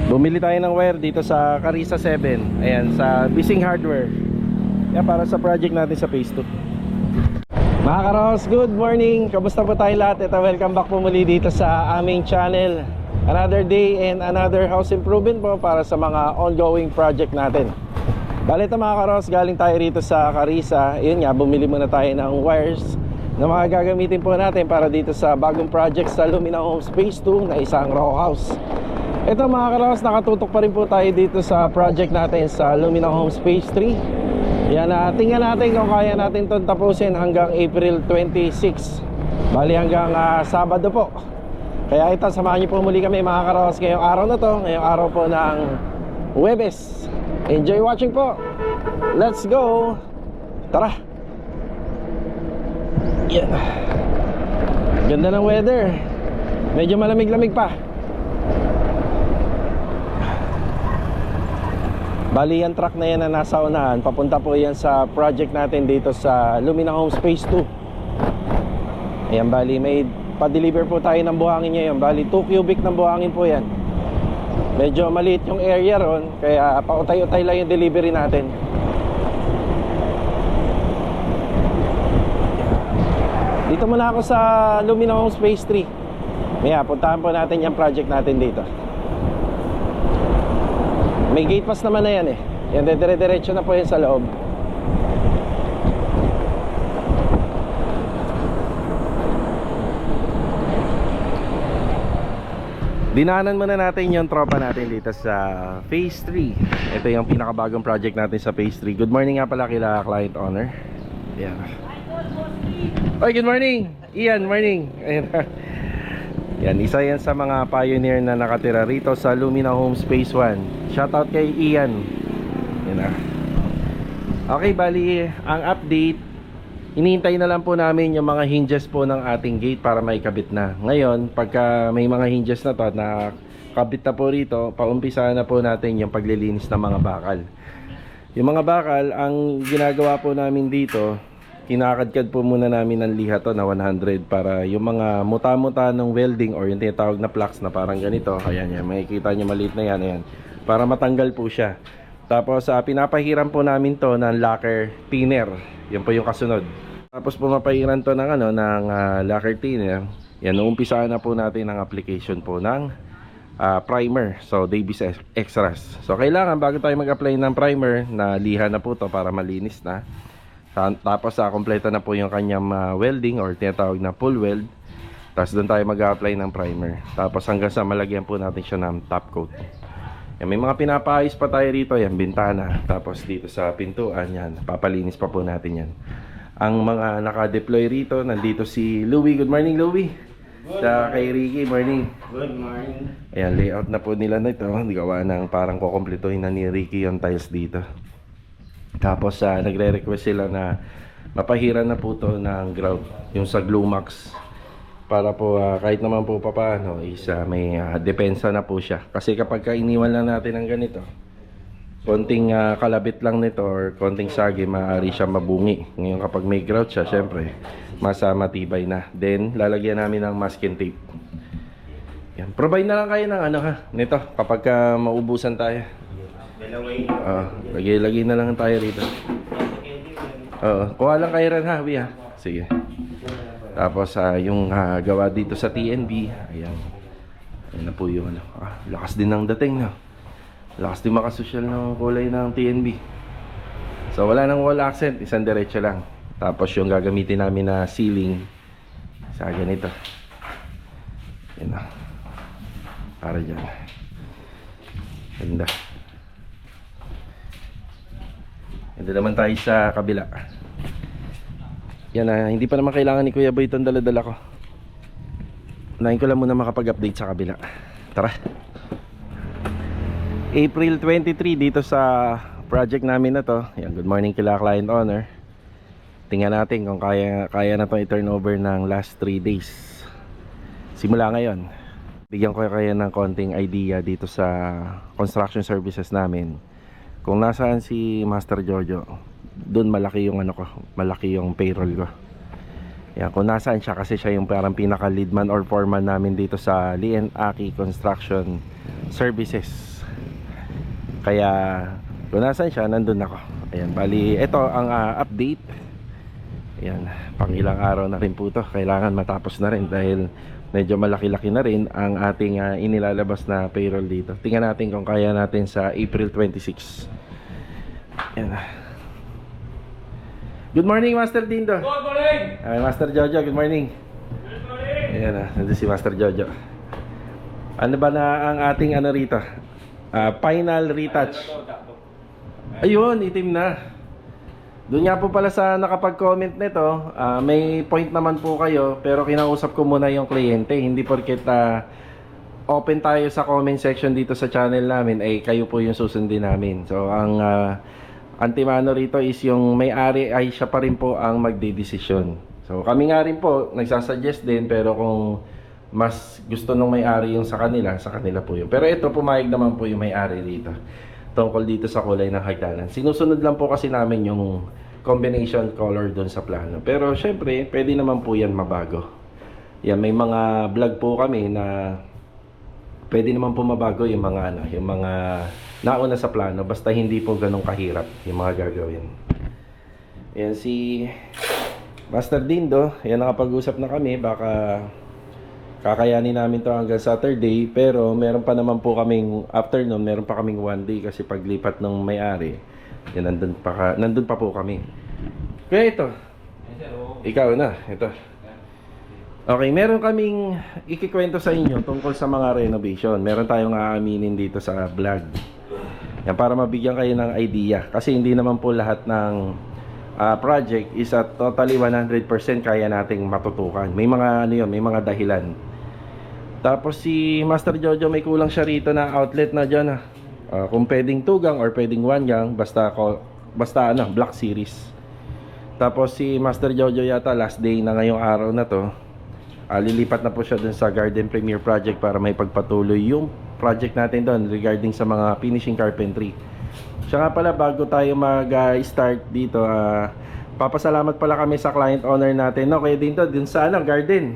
Bumili tayo ng wire dito sa Carissa 7. Ayan, sa Bising Hardware. Yan, para sa project natin sa phase 2. Mga karos, good morning. Kamusta po tayo lahat? Ito, welcome back po muli dito sa aming channel. Another day and another house improvement po para sa mga ongoing project natin. Bale ito mga karos, galing tayo rito sa Carissa. Yun nga, bumili muna tayo ng wires na mga gagamitin po natin para dito sa bagong project sa Lumina Homes Phase 2 na isang row house. Ito mga karos, nakatutok pa rin po tayo dito sa project natin sa Lumina Homes Phase 3. Yan, tingnan natin kung kaya natin itong tapusin hanggang April 26. Bali hanggang Sabado po. Kaya ito, samahan niyo po muli kami mga karos ngayong araw na to. Ngayong araw po ng Huwebes. Enjoy watching po. Let's go. Tara. Yan. Ganda ng weather. Medyo malamig-lamig pa. Bali yung truck na yan na nasa unahan, papunta po yan sa project natin dito sa Lumina Homes Phase 2. Ayan, bali may pa-deliver po tayo ng buhangin ngayon. Bali 2 cubic ng buhangin po yan. Medyo maliit yung area ron, kaya pautay-utay lang yung delivery natin. Dito muna ako sa Lumina Homes Phase 3. Maya, puntahan po natin yung project natin dito. May gate pass naman na yan eh. Yan, dire-diretso na po yan sa loob. Dinaanan muna natin yung tropa natin dito sa Phase 3. Ito yung pinakabagong project natin sa Phase 3. Good morning nga pala kila client owner. Yan. Oy, good morning! Ian, morning! Ayan. Yan, isa yan sa mga pioneer na nakatira rito sa Lumina Homes Phase 1. Shoutout kay Ian. Yan na. Okay, bali, ang update, hinihintay na lang po namin yung mga hinges po ng ating gate para maikabit na. Ngayon, pagka may mga hinges na to na kabit na po rito, paumpisa na po natin yung paglilinis ng mga bakal. Yung mga bakal, ang ginagawa po namin dito, kinakadkad po muna namin ng liha to na 100 para yung mga muta-muta ng welding or yung tinatawag na flux na parang ganito, ayan yan, makikita nyo maliit na yan, ayan, para matanggal po siya. Tapos pinapahiram po namin to ng lacquer thinner, yan po yung kasunod. Tapos pumapahiran to ng, ng lacquer thinner. Yan, uumpisahan na po natin ang application po ng primer, so Davis Extras. So kailangan bago tayo mag-apply ng primer, na liha na po to para malinis na. Tapos kompleto na po yung kanyang welding or tinatawag na full weld. Tapos doon tayo mag-apply ng primer. Tapos hanggang sa malagyan po natin siya ng top coat. Yan, may mga pinapaayos pa tayo rito, yan, bintana. Tapos dito sa pintuan, yan, papalinis pa po natin yan. Ang mga naka-deploy rito, nandito si Louie. Good morning, Louie. Sa kay Ricky, morning. Good morning. Ayan, layout na po nila na ito. Gawa ng parang kukumpletuhin na ni Ricky yung tiles dito. Tapos nagre-request sila na mapahiran na po to ng grout, yung sa Glumax, para po kahit naman po papaano is may depensa na po siya. Kasi kapag iniwan lang natin ng ganito, konting kalabit lang nito or konting sagi, maaari siya mabungi. Ngayon kapag may grout siya, syempre mas matibay na. Then lalagyan namin ng masking tape. Yan, provide na lang kayo ng nito kapag maubusan tayo. Lagay na lang tayo rito. Kuha lang kayo rin ha, Bia. Sige. Tapos yung gawa dito sa TNB, ayan. Ayan na po yung lakas din ng dating, no? Lakas din makasosyal ng kulay ng TNB. So wala nang wall accent, isang diretso lang. Tapos yung gagamitin namin na ceiling sa ganito. Ayan na. Para dyan. Ganda. Ito naman tayo sa kabila. Yan hindi pa naman kailangan ni Kuya Boy itong dala-dala ko. Unahin ko lang muna makapag-update sa kabila. Tara. April 23 dito sa project namin na to. Yan, good morning kila client owner. Tingnan natin kung kaya na itong i-turnover ng last 3 days. Simula ngayon, bigyan ko kayo ng konting idea dito sa construction services namin. Kung nasaan si Master Jojo, doon malaki yung malaki yung payroll ko. Yan, kung nasaan siya, kasi siya yung parang pinaka lead man or foreman namin dito sa Lee & Aki Construction Services. Kaya kung nasan siya, nandun ako. Ayan, bali ito ang update. Ayan, pang ilang araw na rin po to. Kailangan matapos na rin dahil medyo malaki-laki na rin ang ating inilalabas na payroll dito. Tingnan natin kung kaya natin sa April 26. Ayan. Good morning, Master Dindo. Good morning! Master Jojo, good morning. Good morning! Ayan na, nandun si Master Jojo. Ano ba na ang ating ano rito? Final retouch. Ayun, itim na. Doon nga po pala sa nakapag-comment nito, may point naman po kayo, pero kinausap ko muna yung kliyente. Hindi porket open tayo sa comment section dito sa channel namin, ay kayo po yung susundin namin. So ang antimano rito is yung may-ari ay siya pa rin po ang magdidesisyon. So kami nga rin po nagsasuggest din, pero kung mas gusto nung may-ari yung sa kanila po yun. Pero ito, pumayag naman po yung may-ari dito tungkol dito sa kulay ng hagdanan. Sinusunod lang po kasi namin yung combination color doon sa plano. Pero syempre, pwede naman po yan mabago. Yan, may mga vlog po kami na pwede naman po mabago yung mga yung mga nauna sa plano, basta hindi po ganun kahirap yung mga gagawin. Yan si Master Dindo, yan, nakapag-usap na kami, baka kakayanin namin to hanggang Saturday, pero meron pa naman po kaming afternoon, meron pa kaming one day kasi paglipat ng may-ari, yan, nandun pa po kami. Kaya ito, ikaw na, ito. Okay, meron kaming ikikwento sa inyo tungkol sa mga renovation. Meron tayong aaminin dito sa vlog. Yan, para mabigyan kayo ng idea. Kasi hindi naman po lahat ng project is at totally 100% kaya nating matutukan. May mga ano yun, may mga dahilan. Tapos si Master Jojo, may kulang siya rito na outlet na dyan. Kung pwedeng 2 gang or pwedeng 1 gang, basta ano, Black Series. Tapos si Master Jojo yata last day na ngayong araw na to, lilipat na po siya dun sa Garden Premier Project para may pagpatuloy yung project natin doon regarding sa mga finishing carpentry. Siya nga pala, bago tayo mag-start dito, papasalamat pala kami sa client owner natin, no? Kaya din to, dun sa ano, garden.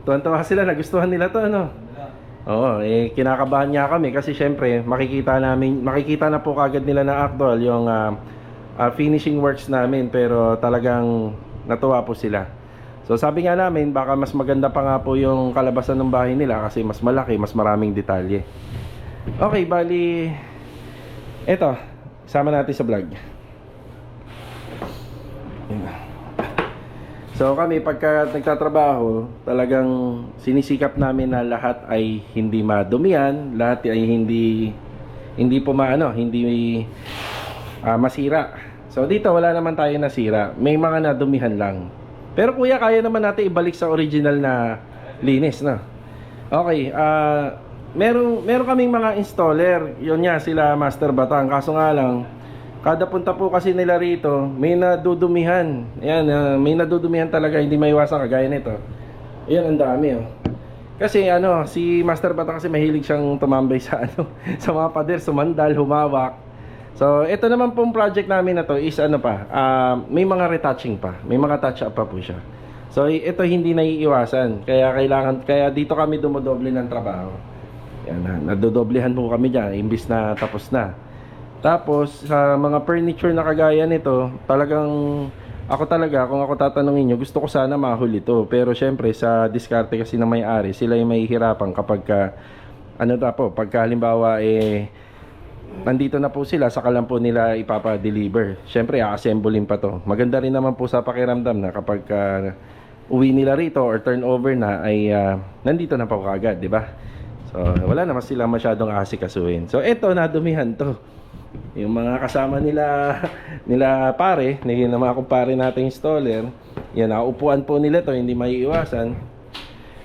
Tuwan-tuwa sila, nagustuhan nila to, ano? Oo, kinakabahan niya kami kasi syempre makikita na po kagad nila na actual yung finishing works namin, pero talagang natuwa po sila. So sabi nga namin, baka mas maganda pa nga po yung kalabasan ng bahay nila kasi mas malaki, mas maraming detalye. Okay, bali eto, sama natin sa vlog. So kami, pagka nagtatrabaho, talagang sinisikap namin na lahat ay hindi madumihan, lahat ay hindi po masira. So dito wala naman tayo nasira, may mga nadumihan lang. Pero kuya, kaya naman natin ibalik sa original na linis, no? Okay, meron kaming mga installer, yun nga, sila Master Batang. Kaso nga lang, kada punta po kasi nila rito, may nadudumihan. Ayan, may nadudumihan talaga, hindi maiwasan, kagaya nito. Ayan, ang dami, oh. Kasi ano, si Master Batang kasi mahilig siyang tumambay sa ano, sa mga pader, sumandal, humawak. So, ito naman pong project namin na to is ano pa, may mga retouching pa, may mga touch up pa po siya. So, ito hindi naiiwasan, kaya dito kami dumodoble ng trabaho. Yan, nadodoblehan po kami diyan imbis na tapos na. Tapos sa mga furniture na kagaya nito, kung ako tatanungin niyo, gusto ko sana mahuli ito. Pero syempre sa diskarte kasi ng may-ari, sila yung mahihirapan kapag pagka halimbawa nandito na po sila, saka lang po nila ipapa-deliver. Syempre, a-assemblein pa to. Maganda rin naman po sa pakiramdam na kapag uwi nila rito or turnover na ay nandito na po kagad, di ba? So, wala naman sila masyadong asikasuhin. So, eto, nadumihan to. Yung mga kasama nila pare, yung mga kumpare nating installer, yan, upuan po nila to, hindi maiiwasan.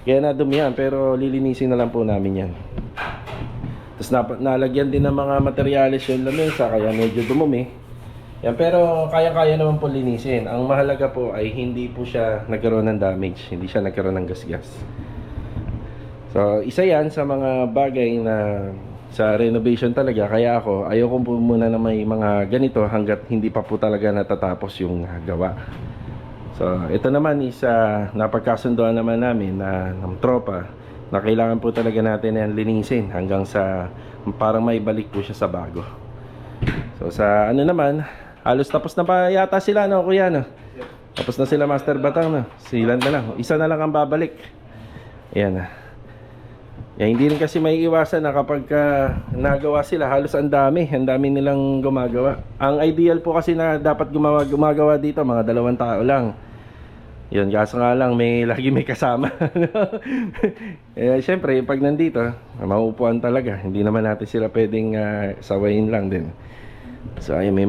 Kaya nadumihan, pero lilinisin na lang po namin yan. Tapos nalagyan din ng mga materyales yung lamesa, kaya medyo dumumi. Yan, pero kaya-kaya naman po linisin. Ang mahalaga po ay hindi po siya nagkaroon ng damage, hindi siya nagkaroon ng gasgas. So, isa yan sa mga bagay na sa renovation talaga. Kaya ayoko po muna na may mga ganito hanggat hindi pa po talaga natatapos yung gawa. So, ito naman is napagkasundoan naman namin ng tropa na kailangan po talaga natin yan linisin hanggang sa parang maibalik po siya sa bago. So sa ano naman, halos tapos na pa yata sila, no kuya, no? Tapos na sila Master Batang, no? Sila na lang, isa na lang ang babalik. Ayan. Yan, hindi rin kasi may iwasan na kapag nagawa sila, halos ang dami nilang gumagawa. Ang ideal po kasi na dapat gumagawa dito, mga 2 tao lang. Yun, kaso nga lang lagi may kasama. Eh, syempre, pag nandito, mauupuan talaga. Hindi naman natin sila pwedeng sawayin lang din. So ayun, may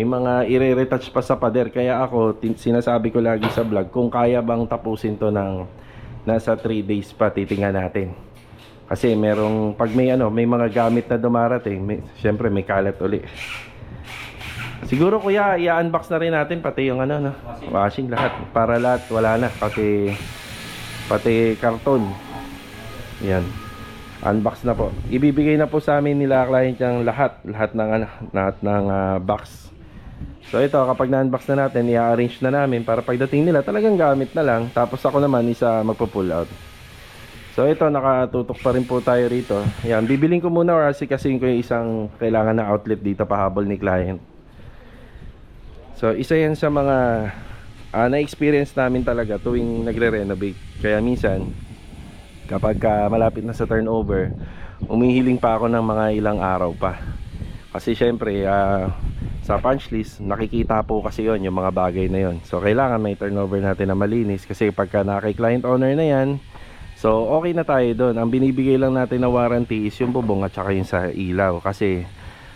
mga i-retouch pa sa pader. Kaya ako, sinasabi ko lagi sa vlog, kung kaya bang tapusin to ng nasa 3 days pa, titingnan natin. Kasi pag may mga gamit na dumarating, syempre may kalat uli. Siguro kuya, i-unbox na rin natin pati yung washing lahat. Para lahat, wala na. Pati karton. Yan. Unbox na po. Ibibigay na po sa amin nila client yung lahat ng box. So ito, kapag na-unbox na natin, i-arrange na namin para pagdating nila talagang gamit na lang. Tapos ako naman isa magpo-pull out. So ito, nakatutok pa rin po tayo rito. Yan, bibiling ko muna or asikasin ko yung isang kailangan na outlet dito pahabol ni client. So isa yan sa mga na-experience namin talaga tuwing nagre-renovate. Kaya minsan kapag malapit na sa turnover, umihiling pa ako ng mga ilang araw pa. Kasi syempre sa punch list, nakikita po kasi yon yung mga bagay na yon. So kailangan may turnover natin na malinis. Kasi pagka naka-client owner na yan, so okay na tayo doon. Ang binibigay lang natin na warranty is yung bubong at saka yung sa ilaw. Kasi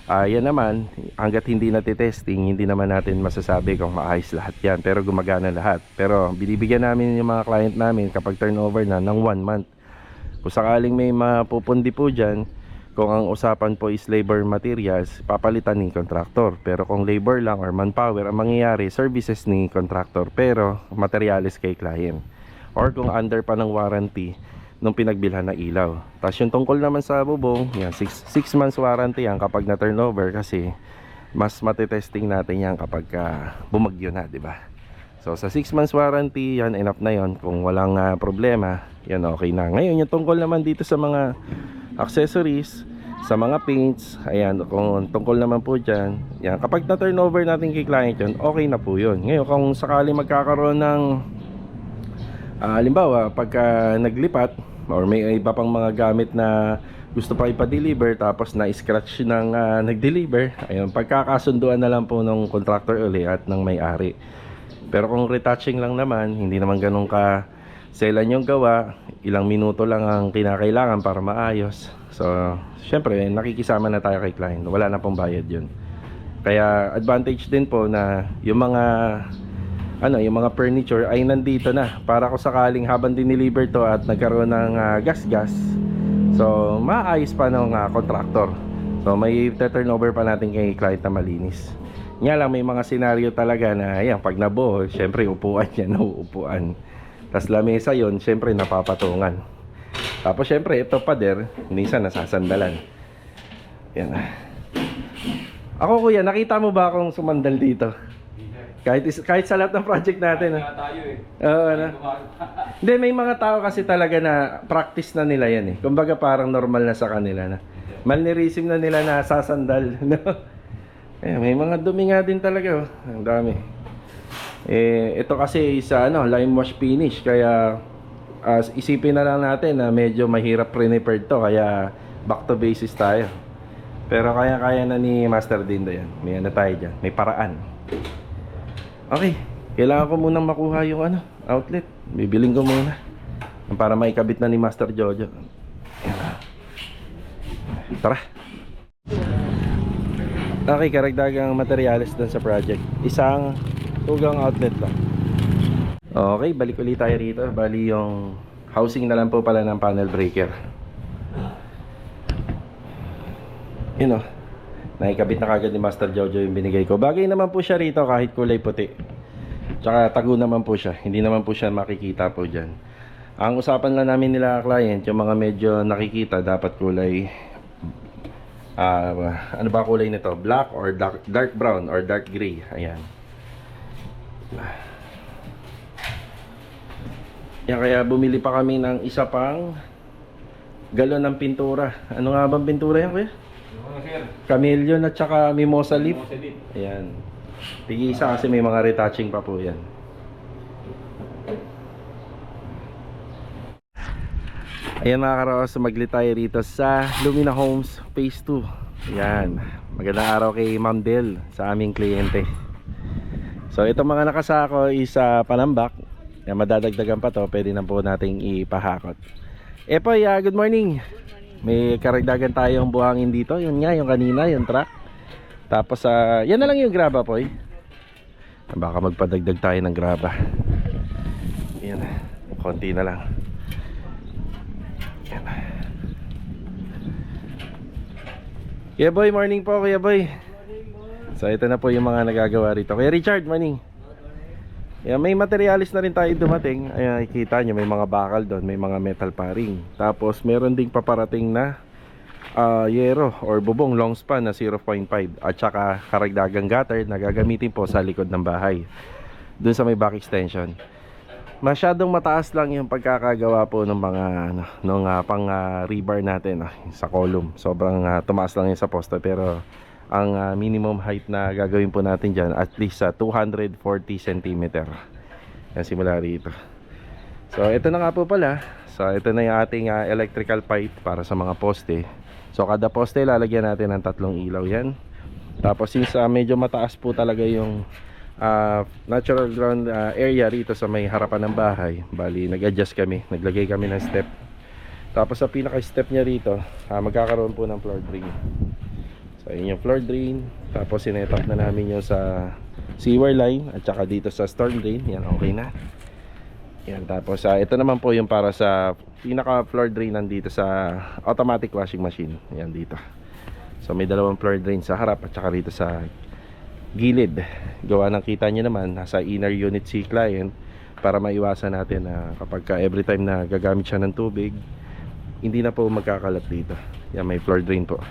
yan naman, hanggat hindi natitesting, hindi naman natin masasabi kung maayos lahat yan. Pero gumagana lahat. Pero binibigyan namin yung mga client namin kapag turnover na ng 1 month. Kung sakaling may mapupundi po dyan, kung ang usapan po is labor materials, papalitan ni contractor. Pero kung labor lang or manpower, ang mangyayari, services ni contractor, pero materials kay client. Or kung under pa ng warranty nung pinagbilhan na ilaw. Tapos yung tungkol naman sa bubong, yan, 6 months warranty yan kapag na turnover, kasi mas matitesting natin yan kapag bumagyo na, di ba? So sa 6 months warranty, yan, enough na yon. Kung walang problema, yan, okay na. Ngayon yung tungkol naman dito sa mga accessories, sa mga paints, ayan, kung tungkol naman po dyan, yan, kapag na turnover natin kay client yun, okay na po yun. Ngayon kung sakali magkakaroon ng halimbawa pagka naglipat or may iba pang mga gamit na gusto pa ipa-deliver tapos na-scratch ng nag-deliver, ayun, pagkakasunduan na lang po ng contractor uli at ng may-ari. Pero kung retouching lang naman, hindi naman ganun ka selan yung gawa, ilang minuto lang ang kinakailangan para maayos. So syempre nakikisama na tayo kay client, wala na pong bayad yun. Kaya advantage din po na yung mga furniture ay nandito na para kung sakaling habang dineliver to at nagkaroon ng gas, so maayos pa ng contractor. So may turnover pa natin kay client na malinis. Nga lang may mga senaryo talaga na ayan, pag nabuo, syempre upuan yan, nauupuan. Tapos lamesa yon, syempre napapatungan. Tapos syempre ito pader, minsan nasasandalan. Yan. Ako kuya, nakita mo ba akong sumandal dito? Kahit sa lahat ng project natin. Oo, hindi, may mga tao kasi talaga na practice na nila yan eh. Kumbaga parang normal na sa kanila na. Malnerism na nila na sasandal. No? May mga dumi nga din talaga. Ang dami. Ito kasi sa lime wash finish. Kaya isipin na lang natin na medyo mahirap pre-prepared to. Kaya back to basis tayo. Pero kaya na ni Master Dindo yan. May tayo dyan. May paraan. Okay, kailangan ko munang makuha yung outlet. Bibiling ko muna para maikabit na ni Master Jojo. Tara. Okay, karagdagang materials dun sa project. Isang tugang outlet lang. Okay, balik ulit tayo rito. Bali yung housing na lang po pala ng panel breaker. Yun naikabit na kagad ni Master Jojo yung binigay ko. Bagay naman po siya rito kahit kulay puti. Tsaka tago naman po siya. Hindi naman po siya makikita po dyan. Ang usapan lang namin nila client, yung mga medyo nakikita dapat kulay ano ba kulay nito? Black or dark brown or dark gray. Ayan. Yan, kaya bumili pa kami ng isa pang galon ng pintura. Ano nga bang pintura yan kuya? Yung sir. Chameleon at saka Mimosa leaf. Mimosa leaf. Ayan. Tig-isa kasi may mga retouching pa po yan. Ayan mga karos, maglit tayo rito sa Lumina Homes Phase 2. Ayan. Magandang araw kay Ma'am Del sa aming kliyente. So itong mga nakasako is panambak. Ayan, madadagdagan pa to, pwede na po nating ipahakot. Epoy, good morning. May karagdagan tayong buhangin dito. Yun nga, yung kanina, yung truck. Tapos yan na lang yung graba po. Baka magpadagdag tayo ng graba. Yan, konti na lang. Yan. Kuya Boy, morning po Kuya Boy. So ito na po yung mga nagagawa rito. Kuya Richard, morning. Yan, may materialis na rin tayo dumating. Ayan, nakikita nyo may mga bakal doon, may mga metal paring. Tapos meron ding paparating na yero or bubong long span na 0.5 at saka karagdagang gutter na gagamitin po sa likod ng bahay dun sa may back extension. Masyadong mataas lang yung pagkakagawa po ng mga pang rebar natin sa column. Sobrang tumaas lang yun sa poste, pero ang minimum height na gagawin po natin dyan at least 240 cm. Yan, simula rito. So ito na nga po pala. So ito na yung ating electrical pipe para sa mga poste. So kada poste lalagyan natin ng 3 ilaw yan. Tapos since medyo mataas po talaga yung natural ground area rito sa may harapan ng bahay, bali nag-adjust kami, naglagay kami ng step. Tapos sa pinaka step nya rito magkakaroon po ng floor drain. So yun yung floor drain. Tapos sinetap na namin yung sa sewer line at saka dito sa storm drain. Yan, okay na. Yan, tapos ito naman po yung para sa pinaka floor drain nandito sa automatic washing machine. Yan dito. So may dalawang floor drain sa harap at saka rito sa gilid. Gawa ng kita nyo naman nasa inner unit si client para maiwasan natin na kapag every time na gagamit siya ng tubig, hindi na po magkakalat dito. Yan, may floor drain po.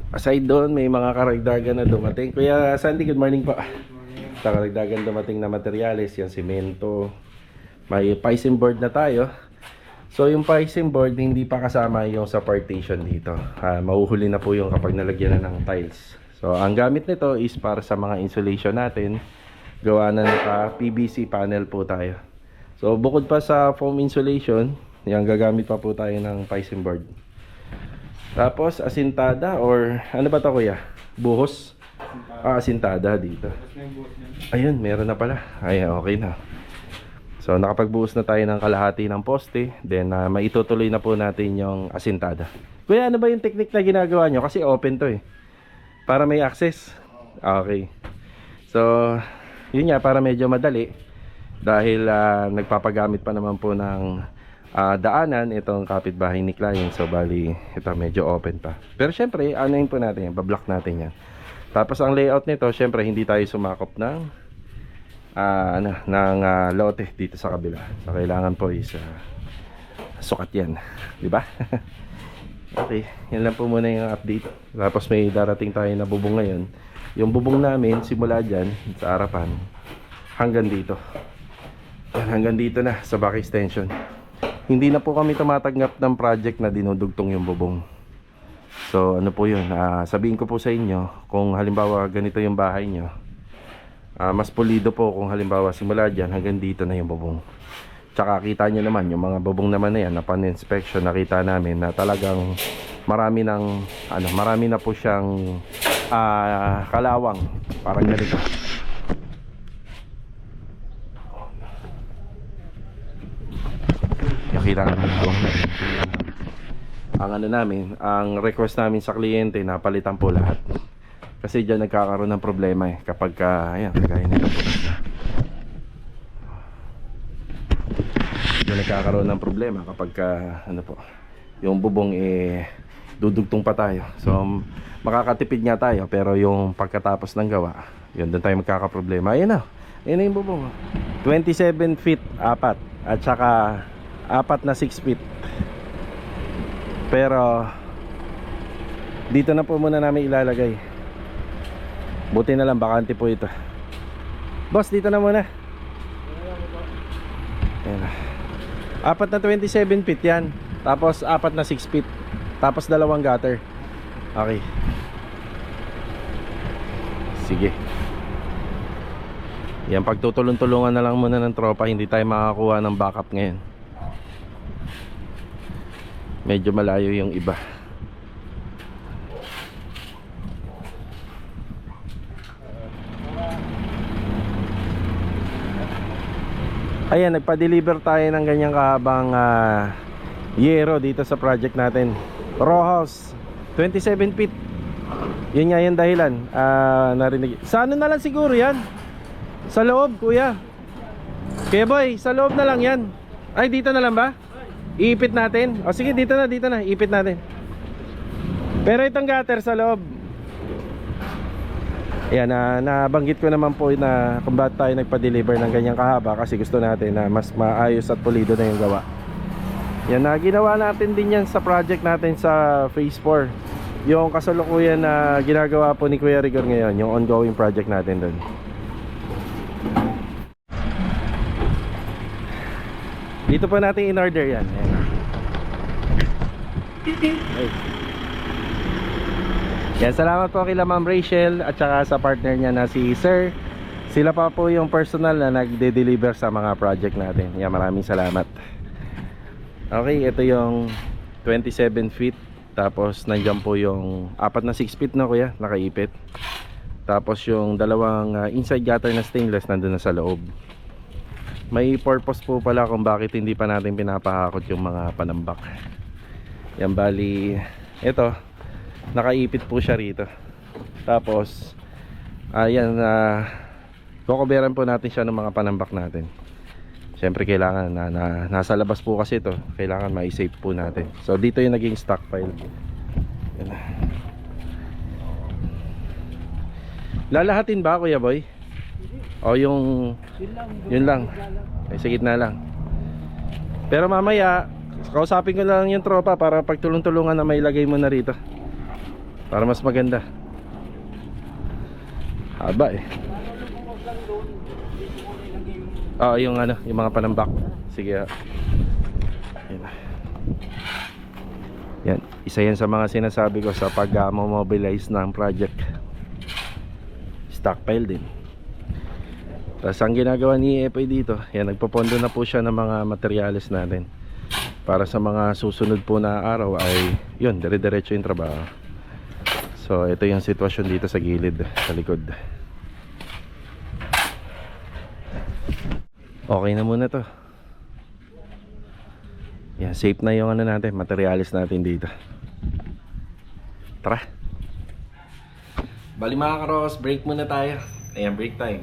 Aside doon, may mga karagdagan na dumating. Kuya Sandy, good morning po. Sa karagdagan dumating na materyales, yan semento, may piping board na tayo. So yung piping board hindi pa kasama yung sa partition dito. Mahuhuli na po yung kapag nalagyan na ng tiles. So ang gamit nito is para sa mga insulation natin. Gawa na naka PVC panel po tayo. So bukod pa sa foam insulation, yung gagamit pa po tayo ng piping board. Tapos asintada or ano ba to kuya? Buhos? Asintada dito. Ayun, meron na pala. Ay, okay na. So nakapagbuhos na tayo ng kalahati ng poste. Then maitutuloy na po natin yung asintada. Kuya, ano ba yung technique na ginagawa nyo? Kasi open to para may access. Okay. So yun nga, para medyo madali. Dahil nagpapagamit pa naman po ng daanan itong kapitbahay ni client. So bali ito medyo open pa. Pero syempre anayin po natin yan, bablock natin yan. Tapos ang layout nito, syempre hindi tayo sumakop ng lote dito sa kabila. So kailangan po is sukat yan, di ba? Okay, yan lang po muna yung update. Tapos may darating tayo na bubong ngayon. Yung bubong namin simula dyan sa harapan hanggang dito. Hanggang dito na sa back extension. Hindi na po kami tumatanggap ng project na dinudugtong yung bubong. So ano po yun, sabihin ko po sa inyo, kung halimbawa ganito yung bahay nyo, mas pulido po kung halimbawa simula dyan hanggang dito na yung bubong. Tsaka kita nyo naman yung mga bubong naman na yan, na pan-inspection, nakita namin na talagang marami na po siyang kalawang, parang ganito. Nakita naman ang request namin sa kliyente na palitan po lahat. Kasi dyan nagkakaroon ng problema kapag ayan, kagaya nito po. Dyan nagkakaroon ng problema kapag yung bubong dudugtong pa tayo. So makakatipid nga tayo, pero yung pagkatapos ng gawa, yun doon tayo magkakaproblema. Ayun na yung bubong. 27 feet 4 at saka 4 na 6 feet. Pero dito na po muna namin ilalagay. Buti na lang bakante po ito. Boss, dito na muna. Ayan. 4 na 27 feet yan. Tapos 4 na 6 feet. Tapos dalawang gutter. Okay. Sige. Yan, pagtutulong-tulungan na lang muna ng tropa. Hindi tayo makakuha ng backup ngayon. Medyo malayo yung iba. Ayan, nagpa-deliver tayo ng ganyang kahabang yero dito sa project natin. Row house, 27 feet. Yun nga yung dahilan. Narinig. Sa ano na lang siguro yan? Sa loob, kuya. Kaya boy, sa loob na lang yan. Ay, dito na lang ba? Iipit natin. O sige, dito na. Iipit natin. Pero itong gutter sa loob. Ayan, nabanggit ko naman po na kung bakit tayo nagpa-deliver ng ganyang kahaba, kasi gusto natin na mas maayos at pulido na yung gawa. Yan, ginawa natin din yan sa project natin sa Phase 4. Yung kasalukuyan na ginagawa po ni Kuya Rigor ngayon, yung ongoing project natin doon. Dito po natin in-order yan. Ayan. Ay. Yan, salamat po kila Ma'am Rachel at saka sa partner niya na si Sir. Sila pa po yung personal na nagde-deliver sa mga project natin. Yan, maraming salamat. Okay, ito yung 27 feet. Tapos nandiyan po yung apat na 6 feet na kuya, nakaipit. Tapos yung dalawang inside gutter na stainless nandun na sa loob. May purpose po pala kung bakit hindi pa natin pinapahakot yung mga panambak. Yan, bali ito, nakaipit po siya rito. Tapos ayan, kukuberan po natin siya ng mga panambak natin. Siyempre kailangan nasa labas po kasi ito, kailangan ma-save po natin. So dito yung naging stockpile. Yan. Lalahatin ba kuya boy? O yung yun lang, ay sa gitna lang. Pero mamaya kausapin ko lang yung tropa para pagtulong-tulungan na may lagay mo na rito, para mas maganda. Haba eh. Yung ano, yung mga panambak. Sige. Yan. Yan, isa yan sa mga sinasabi ko sa pag-mobilize ng project. Stockpile din. Tapos ang ginagawa ni EFI dito, yan, nagpopondo na po siya ng mga materyales natin. Para sa mga susunod po na araw ay yun, dire-diretso yung trabaho. So ito yung sitwasyon dito sa gilid, sa likod. Okay na muna to. Yan, safe na yung ano natin, materialis natin dito. Tara. Bali mga karos, break muna tayo. Ayan, break time.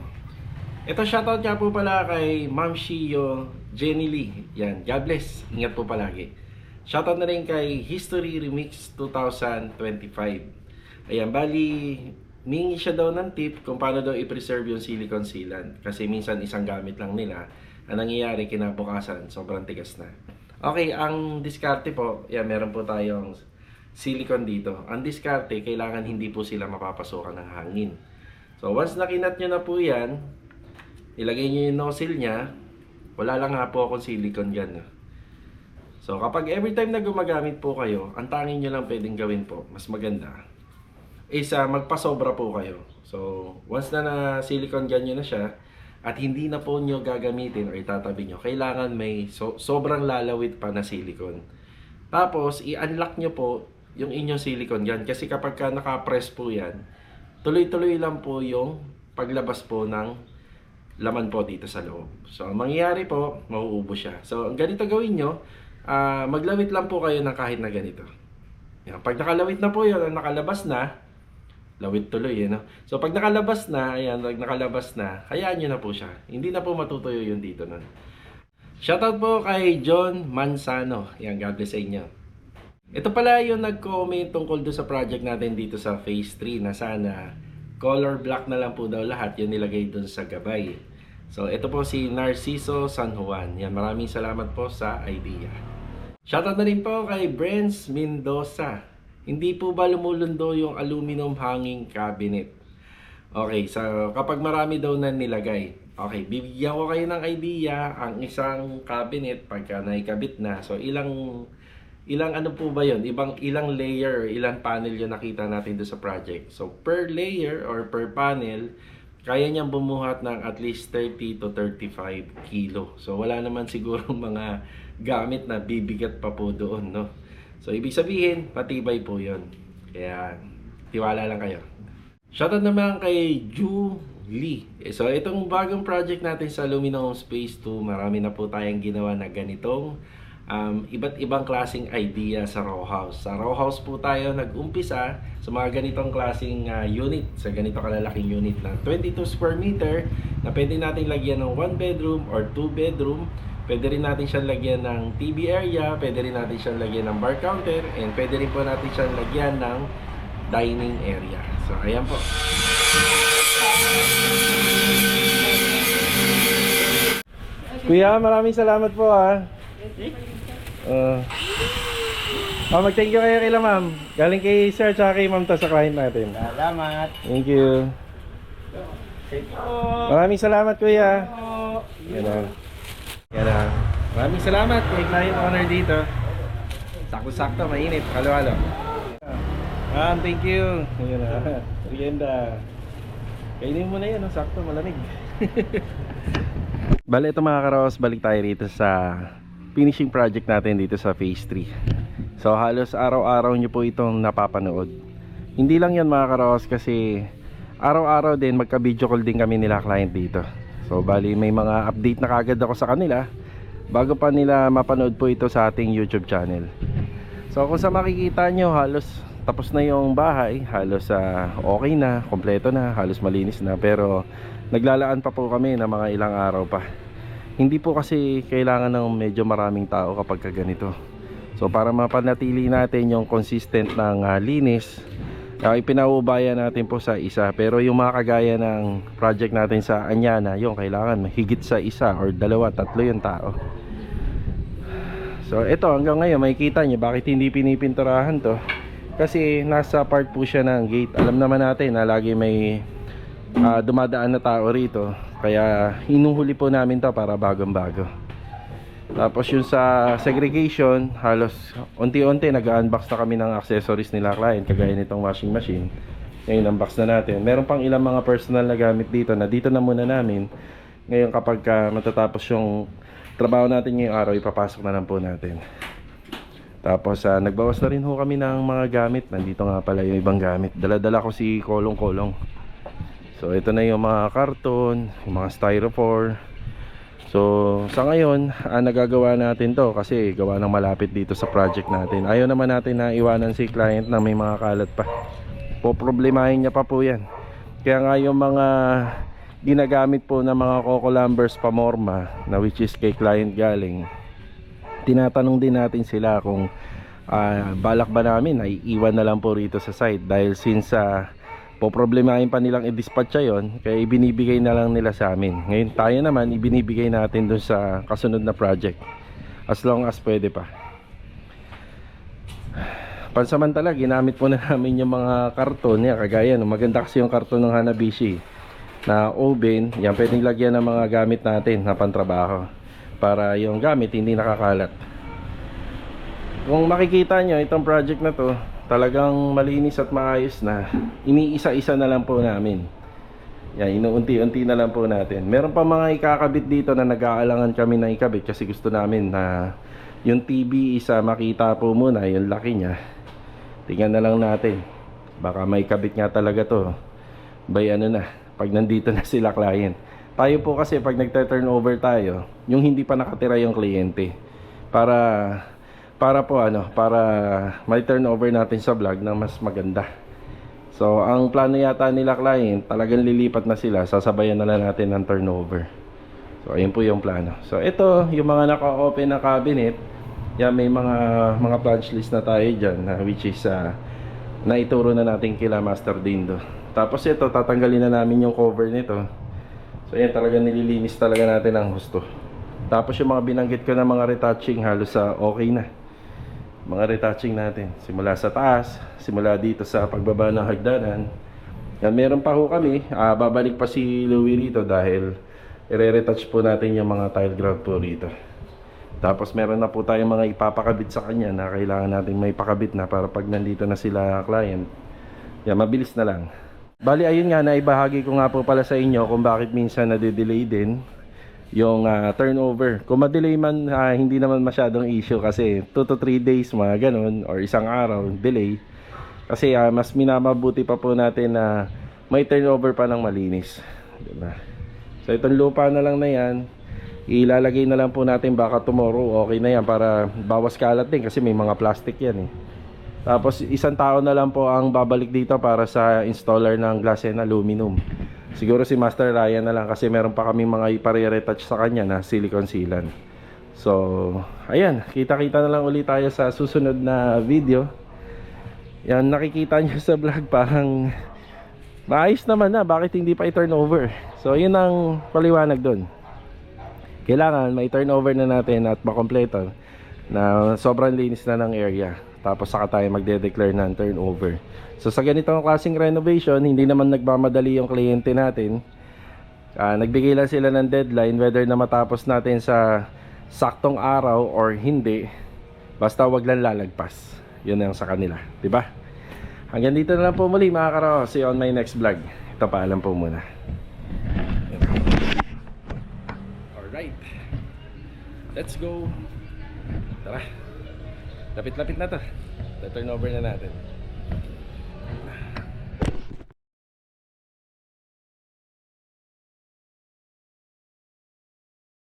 Ito, shoutout nga po pala kay Ma'am Shio Jenny Lee. Yan, God bless. Ingat po palagi. Shoutout na rin kay History Remix 2025. Ayan, bali mingi siya daw ng tip kung paano daw i-preserve yung silicone sealant. Kasi minsan isang gamit lang nila. Ang nangyayari kinabukasan, sobrang tigas na. Okay, ang diskarte po, yan, meron po tayong silicone dito. Ang diskarte, kailangan hindi po sila mapapasukan ng hangin. So once nakinat nyo na po yan, ilagay nyo yung nozzle nya, wala lang nga po akong silicone dyan. So kapag every time na gumagamit po kayo, ang tanging nyo lang pwedeng gawin po, mas maganda, is magpasobra po kayo. So once na silicone gun nyo na siya at hindi na po nyo gagamitin o itatabi nyo, kailangan may sobrang lalawit pa na silicone. Tapos i-unlock nyo po yung inyong silicone gun, kasi kapag ka naka-press po yan, tuloy-tuloy lang po yung paglabas po ng laman po dito sa loob. So ang mangyayari po, mauubos siya. So ang ganito gawin nyo, maglawit lang po kayo ng kahit na ganito. Yan. Pag nakalawit na po yun, nakalabas na, lawit tuloy, no? So pag nakalabas na, ayan, nakalabas na, hayaan nyo na po siya. Hindi na po matutuyo yun dito nun. Shoutout po kay John Mansano. Yan, God bless sa inyo. Ito pala yung nag-comment tungkol doon sa project natin dito sa Phase 3 na sana color black na lang po daw lahat yung nilagay doon sa gabay. So ito po si Narciso San Juan. Yan, maraming salamat po sa idea. Shoutout na rin po kay Brens Mendoza. Hindi po ba lumulundo yung aluminum hanging cabinet? Okay, so kapag marami daw na nilagay, okay, bibigyan ko kayo ng idea. Ang isang cabinet, pagka naikabit na, so ilang ilang ano po ba yun? Ilang layer or ilang panel yung nakita natin doon sa project. So, per layer or per panel, kaya niyang bumuhat ng at least 30 to 35 kilo. So, wala naman siguro mga gamit na bibigat pa po doon, no? So, ibig sabihin, patibay po yun. Kaya, tiwala lang kayo. Shoutout naman kay Ju Lee. So, itong bagong project natin sa Luminous Space 2, marami na po tayong ginawa na ganitong iba't ibang klaseng idea sa row house. Sa row house po tayo nag-umpisa sa mga ganitong klaseng unit, sa ganito kalalaking unit na 22 square meter na pwede natin lagyan ng 1 bedroom or 2 bedroom. Pwede rin natin siyang lagyan ng TV area, pwede rin natin siyang lagyan ng bar counter, and pwede rin po natin siyang lagyan ng dining area. So, ayan po. Kuya, maraming salamat po mag-thank you kayo kay ma'am. Galing kay sir tsaka kay ma'am to sa client natin. Salamat. Thank you. Maraming salamat kuya. Yan na. Maraming salamat kay client owner dito. Sakto-sakto, mainit. Halo-halo. Ma'am, thank you. Yan na. Merienda. Kainin mo na yan, sakto, malamig. Bale, ito mga karaos, balik tayo rito sa finishing project natin dito sa phase 3. So halos araw-araw nyo po itong napapanood. Hindi lang yan mga karaos, kasi araw-araw din magka-video call din kami nila client dito. So bali may mga update na kagad ako sa kanila bago pa nila mapanood po ito sa ating YouTube channel. So kung sa makikita nyo, halos tapos na yung bahay, halos okay na, kompleto na, halos malinis na, pero naglalaan pa po kami ng mga ilang araw pa. Hindi po kasi kailangan ng medyo maraming tao kapag ganito. So para mapanatili natin yung consistent ng linis, ipinaubaya natin po sa isa. Pero yung mga kagaya ng project natin sa Anyana, yung kailangan higit sa isa or dalawa, tatlo yung tao. So ito hanggang ngayon makikita nyo bakit hindi pinipinturahan to. Kasi nasa part po siya ng gate. Alam naman natin na lagi may dumadaan na tao rito, kaya inuhuli po namin to para bagong-bago. Tapos yung sa segregation, halos unti-unti nag-unbox na kami ng accessories nila client, kagaya nitong washing machine. Ngayon unbox na natin. Meron pang ilang mga personal na gamit dito na dito na muna namin. Ngayon kapag matatapos yung trabaho natin ngayong araw, ipapasok na lang po natin. Tapos nagbawas na rin ho kami ng mga gamit. Nandito nga pala yung ibang gamit. Dala-dala ko si kolong-kolong. So ito na yung mga karton, yung mga styrofoam. So sa ngayon nagagawa natin to kasi gawa ng malapit dito sa project natin. Ayaw naman natin na iwanan si client na may mga kalat pa. Poproblemahin niya pa po yan. Kaya nga yung mga ginagamit po ng mga Coco Lumbers Pamorma, na which is kay client galing, tinatanong din natin sila kung balak ba namin ay iwan na lang po rito sa site. Dahil since poproblemahin pa nilang i-dispatcha yon, kaya ibinibigay na lang nila sa amin. Ngayon tayo naman ibinibigay natin dun sa kasunod na project, as long as pwede pa. Pansamantala ginamit po na namin yung mga karton niya, kagaya no, maganda kasi yung karton ng Hanabishi na oven. Yan pwedeng lagyan ng mga gamit natin na pantrabaho para yung gamit hindi nakakalat. Kung makikita nyo itong project na to, talagang malinis at maayos na. Iniisa-isa na lang po namin. Yan, inuunti-unti na lang po natin. Meron pa mga ikakabit dito na nag-aalangan kami na ikabit kasi gusto namin na yung TV isa makita po muna yung laki niya. Tingnan na lang natin. Baka may kabit nga talaga to. By ano na, pag nandito na sila client. Tayo po kasi pag nagte-turnover tayo, yung hindi pa nakatira yung kliyente. Para may turnover natin sa vlog na mas maganda. So ang plano yata nila client, talagang lilipat na sila, sasabayan na lang natin ng turnover. So ayun po yung plano. So ito yung mga naka-open na cabinet. Yan, may mga punch list na tayo dyan, which is naituro na natin kila Master Dindo. Tapos ito, tatanggalin na namin yung cover nito. So yan, talagang nililinis talaga natin ang gusto. Tapos yung mga binanggit ko na mga retouching, halos okay na. Mga retouching natin, simula sa taas, simula dito sa pagbaba ng hagdanan. Yan, meron pa ho kami. Babalik pa si Louie rito dahil i-retouch po natin yung mga tile grout po rito. Tapos meron na po tayong mga ipapakabit sa kanya na kailangan natin may pakabit na para pag nandito na sila client, yan, mabilis na lang. Bali ayun nga, naibahagi ko nga po pala sa inyo kung bakit minsan nade-delay din yung turnover. Kung ma-delay man, hindi naman masyadong issue kasi 2 to 3 days mga ganun or isang araw delay. Kasi mas minamabuti pa po natin na may turnover pa ng malinis, diba? So itong lupa na lang na yan, ilalagay na lang po natin baka tomorrow, okay na yan para bawas kalat din kasi may mga plastic yan eh. Tapos isang tao na lang po ang babalik dito para sa installer ng glass and aluminum. Siguro si Master Ryan na lang kasi meron pa kaming mga ipare-retouch sa kanya na silicone sealant. So ayan, kita-kita na lang ulit tayo sa susunod na video. Yan, nakikita nyo sa vlog parang maayos naman na, bakit hindi pa i-turnover? So yun ang paliwanag dun. Kailangan may turnover na natin at makompleto na sobrang linis na ng area. Tapos saka tayo magde-declare ng turnover. So sa ganitong klaseng renovation, hindi naman nagmamadali yung kliyente natin. Nagbigay lang sila ng deadline whether na matapos natin sa saktong araw or hindi. Basta wag lang lalagpas. Yun ang sa kanila, di ba? Hanggang dito na lang po muli mga karo. See you on my next vlog. Ito, paalam po muna. Alright, let's go. Tara, lapit-lapit na to. Turn over na natin.